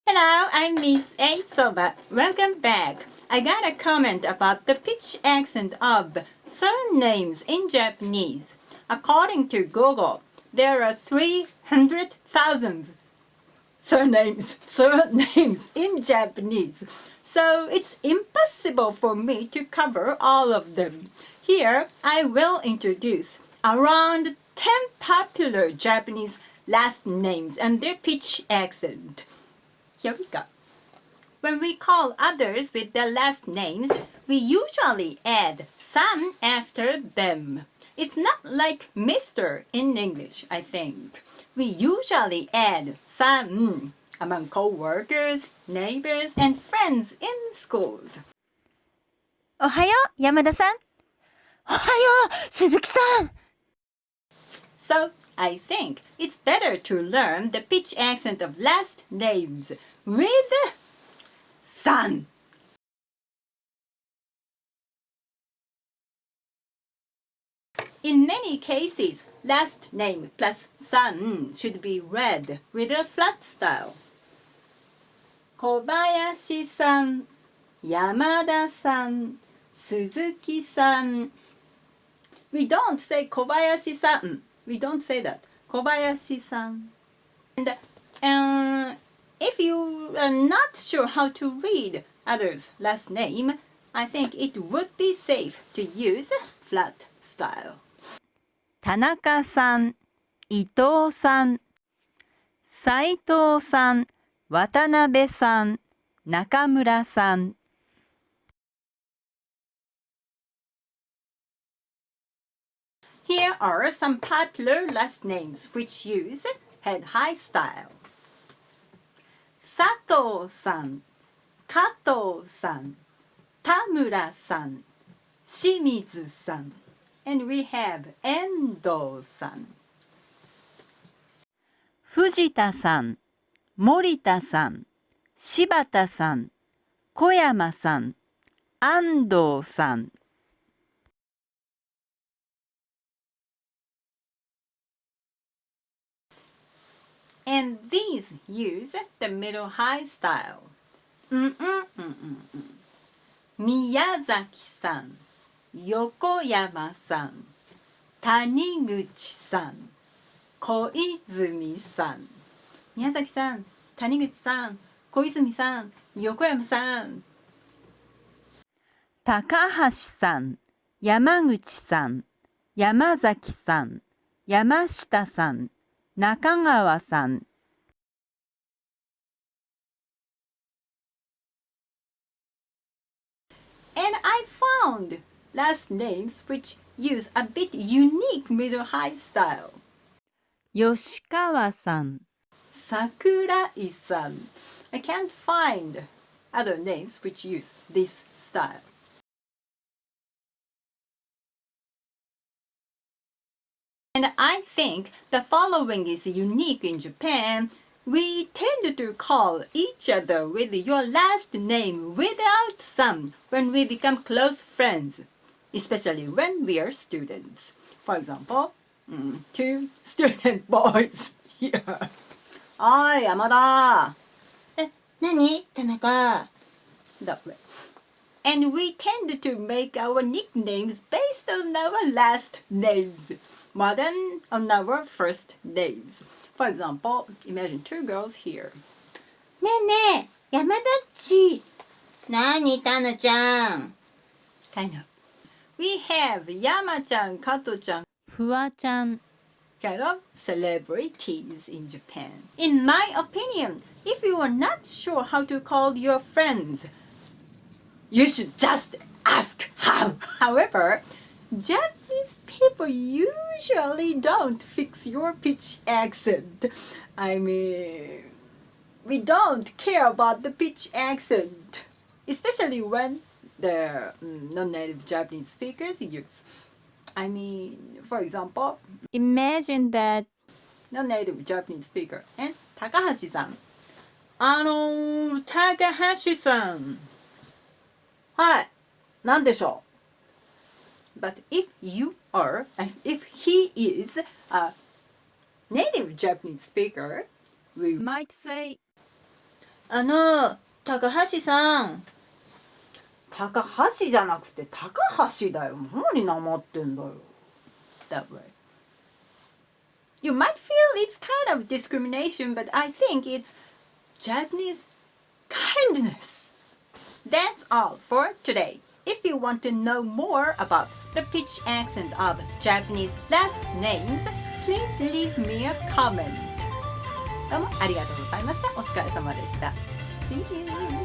Hello, I'm Miss A Soba. Welcome back. I got a comment about the pitch accent of surnames in Japanese. According to Google, there are 300,000 surnames in Japanese. So it's impossible for me to cover all of them. Here, I will introduce around 10 popular Japanese last names and their pitch accent. Here we go. When we call others with their last names, we usually add san after them. It's not like Mr. in English, I think. We usually add san among co-workers, neighbors, and friends in schools. おはよう、山田さん。おはよう、鈴木さん。So, I think it's better to learn the pitch accent of last names with san. In many cases, last name plus san should be read with a flat style. Kobayashi-san, Yamada-san, Suzuki-san. We don't say Kobayashi-san. We don't say that. Kobayashi-san. And if you are not sure how to read others' last name, I think it would be safe to use flat style. 田中さん、伊藤さん、斉藤さん、渡辺さん、中村さん。Here are some popular last names which use head-high style. 佐藤さん、加藤さん、田村さん、清水さん。And we have 遠藤さん。藤田さん、森田さん、柴田さん、小山さん、安藤さん。And these use the middle high style. 宮崎さん、横山さん、谷口さん、小泉さん。宮崎さん、谷口さん、小泉さん、横山さん。高橋さん、山口さん、山崎さん、山下さん、中川さん。And I found last names which use a bit unique middle-high style. 吉川さん、桜井さん. I can't find other names which use this style. And I think the following is unique in Japan. We tend to call each other with your last name without san when we become close friends, especially when we are students. For example, two student boys here. おい、山田。何田中。That way. And we tend to make our nicknames based on our last names, more than on our first names. For example, imagine two girls here. ねえねえ、山田っち。何タナちゃん。Kind of. We have Yama-chan, Kato-chan, フワちゃん。kind of celebrities in Japan. In my opinion, if you are not sure how to call your friends, you should just ask how. However, Japanese people usually don't fix your pitch accent. I mean, we don't care about the pitch accent, especially when the non-native Japanese speakers use. I mean, for example, Imagine that non-native Japanese speaker and 高橋さん。高橋さん。はい。なんでしょう But if he is a native Japanese speaker, we might say 高橋さん。高橋じゃなくて高橋だよ。何なまってんだよ。That way. You might feel it's kind of discrimination, but I think it's Japanese kindness. That's all for today. If you want to know more about the pitch accent of Japanese last names, please leave me a comment. どうもありがとうございました。お疲れ様でした。See you!